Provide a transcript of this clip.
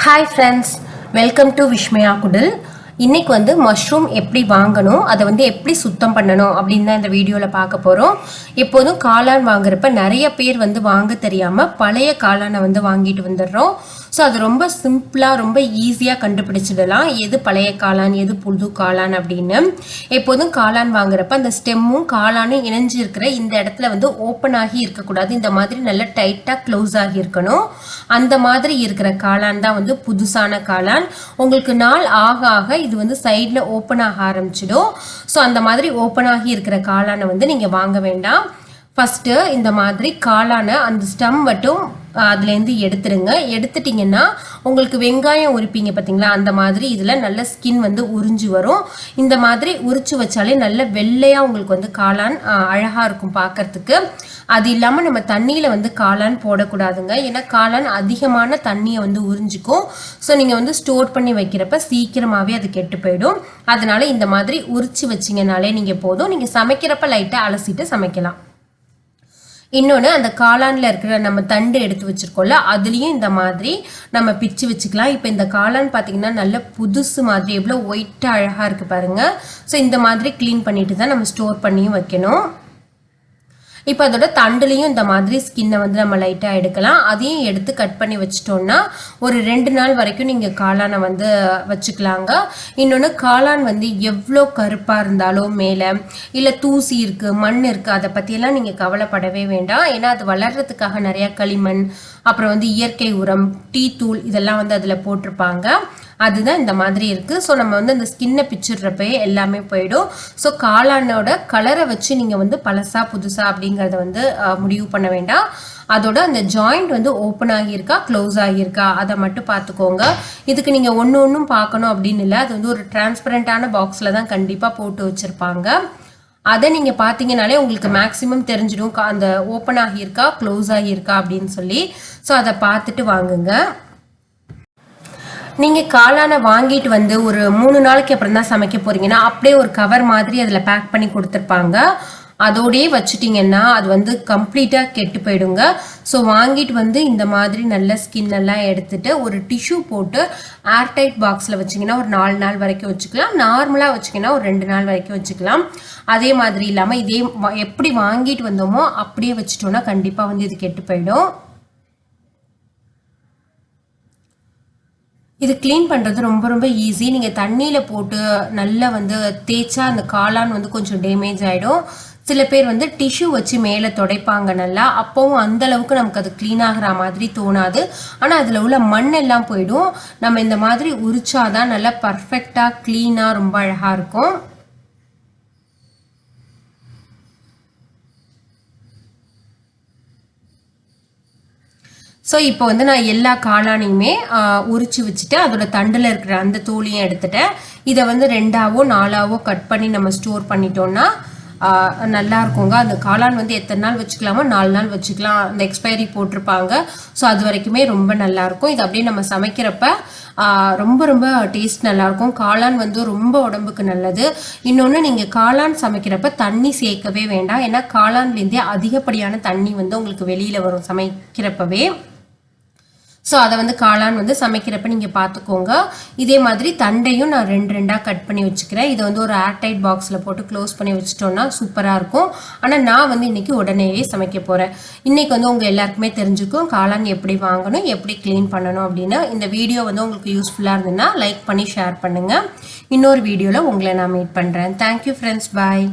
Hi friends, welcome to Vismaya குடில். இன்னைக்கு வந்து மஷ்ரூம் எப்படி வாங்கணும், அதை வந்து எப்படி சுத்தம் பண்ணணும் அப்படின்னு தான் இந்த வீடியோவில் பார்க்க போகிறோம். எப்போதும் காளான் வாங்குறப்ப நிறைய பேர் வந்து வாங்க தெரியாமல் பழைய காளானை வந்து வாங்கிட்டு வந்துடுறோம். ஸோ அது ரொம்ப சிம்பிளாக ரொம்ப ஈஸியாக கண்டுபிடிச்சிடலாம் எது பழைய காளான் எது புது காளான் அப்படின்னு. எப்போதும் காளான் வாங்குறப்ப அந்த ஸ்டெம்மும் காளானும் இணைஞ்சு இருக்கிற இந்த இடத்துல வந்து ஓப்பன் ஆகி இருக்கக்கூடாது. இந்த மாதிரி நல்லா டைட்டாக க்ளோஸ் ஆகி இருக்கணும். அந்த மாதிரி இருக்கிற காளான் தான் வந்து புதுசான காளான். உங்களுக்கு நாள் ஆக ஆக இது வந்து சைடில் ஓப்பன் ஆக ஆரம்பிச்சிடும். ஸோ அந்த மாதிரி ஓப்பன் ஆகி இருக்கிற காளானை வந்து நீங்கள் வாங்க வேண்டாம். ஃபஸ்ட்டு இந்த மாதிரி காளானை அந்த ஸ்டம் மட்டும் அதுலேருந்து எடுத்துருங்க. எடுத்துட்டிங்கன்னா உங்களுக்கு வெங்காயம் உரிப்பீங்க பார்த்தீங்களா, அந்த மாதிரி இதில் நல்ல ஸ்கின் வந்து உறிஞ்சி வரும். இந்த மாதிரி உரிச்சு வச்சாலே நல்ல வெள்ளையாக உங்களுக்கு வந்து காளான் அழகாக இருக்கும் பார்க்கறதுக்கு. அது இல்லாமல் நம்ம தண்ணியில் வந்து காளான் போடக்கூடாதுங்க. ஏன்னா காளான் அதிகமான தண்ணியை வந்து உறிஞ்சிக்கும். ஸோ நீங்கள் வந்து ஸ்டோர் பண்ணி வைக்கிறப்ப சீக்கிரமாகவே அது கெட்டு போயிடும். அதனால இந்த மாதிரி உரிச்சு வச்சிங்கனாலே நீங்கள் போதும். நீங்கள் சமைக்கிறப்ப லைட்டாக அலசிட்டு சமைக்கலாம். இன்னொன்று, அந்த காளானில் இருக்கிற நம்ம தண்டு எடுத்து வச்சுருக்கோம்ல, அதுலேயும் இந்த மாதிரி நம்ம பிச்சு வச்சுக்கலாம். இப்போ இந்த காளான் பார்த்திங்கன்னா நல்ல புதுசு மாதிரி எவ்வளோ ஒயிட்டாக அழகாக இருக்குது பாருங்கள். ஸோ இந்த மாதிரி க்ளீன் பண்ணிட்டு தான் நம்ம ஸ்டோர் பண்ணியும் வைக்கணும். இப்போ அதோட தண்டுலையும் இந்த மாதிரி ஸ்கின்னை வந்து நம்ம லைட்டாக எடுக்கலாம். அதையும் எடுத்து கட் பண்ணி வச்சிட்டோம்னா ஒரு 2 நாள் வரைக்கும் நீங்கள் காளானை வந்து வச்சுக்கலாங்க. இன்னொன்று, காளான் வந்து எவ்வளோ கருப்பாக இருந்தாலும் மேலே இல்லை தூசி இருக்குது மண் இருக்குது அதை பற்றியெல்லாம் நீங்கள் கவலைப்படவே வேண்டாம். ஏன்னா அது வளர்கிறதுக்காக நிறையா களிமண், அப்புறம் வந்து இயற்கை உரம், டீ தூள் இதெல்லாம் வந்து அதில் போட்டிருப்பாங்க. அதுதான் இந்த மாதிரி இருக்குது. ஸோ நம்ம வந்து அந்த ஸ்கின்னை பிச்சுடுறப்பயே எல்லாமே போயிடும். ஸோ காளானோட கலரை வச்சு நீங்கள் வந்து பழசா புதுசா அப்படிங்கிறத வந்து முடிவு பண்ண வேண்டாம். அதோட அந்த ஜாயிண்ட் வந்து ஓப்பன் ஆகியிருக்கா க்ளோஸ் ஆகியிருக்கா அதை மட்டும் பார்த்துக்கோங்க. இதுக்கு நீங்கள் ஒன்றும் பார்க்கணும் அப்படின்னு இல்லை. அது வந்து ஒரு டிரான்ஸ்பரண்டான பாக்ஸில் தான் கண்டிப்பாக போட்டு வச்சுருப்பாங்க. அதை நீங்கள் பார்த்தீங்கனாலே உங்களுக்கு மேக்ஸிமம் தெரிஞ்சிடும் அந்த ஓப்பன் ஆகியிருக்கா க்ளோஸ் ஆகியிருக்கா அப்படின்னு சொல்லி. ஸோ அதை பார்த்துட்டு வாங்குங்க. நீங்கள் காளானை வாங்கிட்டு வந்து ஒரு 3 நாளைக்கு அப்புறம் தான் சமைக்க போகிறீங்கன்னா அப்படியே ஒரு கவர் மாதிரி அதில் பேக் பண்ணி கொடுத்துருப்பாங்க. அதோடையே வச்சுட்டிங்கன்னா அது வந்து கம்ப்ளீட்டாக கெட்டு போயிடுங்க. ஸோ வாங்கிட்டு வந்து இந்த மாதிரி நல்ல ஸ்கின் எல்லாம் எடுத்துட்டு ஒரு டிஷ்யூ போட்டு ஏர்டைட் பாக்ஸில் வச்சிங்கன்னா ஒரு 4 நாள் வரைக்கும் வச்சுக்கலாம். நார்மலாக வச்சிங்கன்னா ஒரு 2 நாள் வரைக்கும் வச்சுக்கலாம். அதே மாதிரி இல்லாமல் இதே எப்படி வாங்கிட்டு வந்தோமோ அப்படியே வச்சுட்டோன்னா கண்டிப்பாக வந்து இது கெட்டு போயிடும். இது க்ளீன் பண்ணுறது ரொம்ப ரொம்ப ஈஸி. நீங்கள் தண்ணியில் போட்டு நல்லா வந்து தேய்ச்சா அந்த காளான் வந்து கொஞ்சம் டேமேஜ் ஆகிடும். சில பேர் வந்து டிஷ்யூ வச்சு மேலே துடைப்பாங்க நல்லா. அப்போவும் அந்தளவுக்கு நமக்கு அது க்ளீன் ஆகிற மாதிரி தோணாது. ஆனால் அதில் உள்ள மண் எல்லாம் போயிடும். நம்ம இந்த மாதிரி உரிச்சாதான் நல்லா பர்ஃபெக்டாக க்ளீனாக ரொம்ப அழகாக இருக்கும். ஸோ இப்போ வந்து நான் எல்லா காளானையுமே உரிச்சு வச்சுட்டு அதோட தண்டில் இருக்கிற அந்த தோலையும் எடுத்துட்டேன். இதை வந்து 2ஆவோ 4ஆவோ கட் பண்ணி நம்ம ஸ்டோர் பண்ணிட்டோம்னா நல்லா இருக்குங்க. அந்த காளான் வந்து எத்தனை நாள் வச்சுக்கலாமோ 4 நாள் வச்சுக்கலாம். அந்த எக்ஸ்பைரி போட்டிருப்பாங்க. ஸோ அது வரைக்குமே ரொம்ப நல்லாயிருக்கும். இது அப்படியே நம்ம சமைக்கிறப்ப ரொம்ப ரொம்ப டேஸ்ட் நல்லாயிருக்கும். காளான் வந்து ரொம்ப உடம்புக்கு நல்லது. இன்னொன்று, நீங்கள் காளான் சமைக்கிறப்ப தண்ணி சேர்க்கவே வேண்டாம். ஏன்னா காளான்லேருந்தே அதிகப்படியான தண்ணி வந்து உங்களுக்கு வெளியில் வரும் சமைக்கிறப்பவே. ஸோ அதை வந்து காளான் வந்து சமைக்கிறப்ப நீங்கள் பார்த்துக்கோங்க. இதே மாதிரி தண்டையும் நான் 2 கட் பண்ணி வச்சுக்கிறேன். இதை வந்து ஒரு ஏர்டைட் பாக்ஸில் போட்டு க்ளோஸ் பண்ணி வச்சுட்டோன்னா சூப்பராக இருக்கும். ஆனால் நான் வந்து இன்றைக்கி உடனேயே சமைக்க போகிறேன். இன்றைக்கி வந்து உங்கள் எல்லாருக்குமே தெரிஞ்சுக்கும் காளான் எப்படி வாங்கணும் எப்படி க்ளீன் பண்ணணும் அப்படின்னு. இந்த வீடியோ வந்து உங்களுக்கு யூஸ்ஃபுல்லாக இருந்ததுன்னா லைக் பண்ணி ஷேர் பண்ணுங்கள். இன்னொரு வீடியோவில் உங்களை நான் மீட் பண்ணுறேன். தேங்க்யூ ஃப்ரெண்ட்ஸ், பாய்.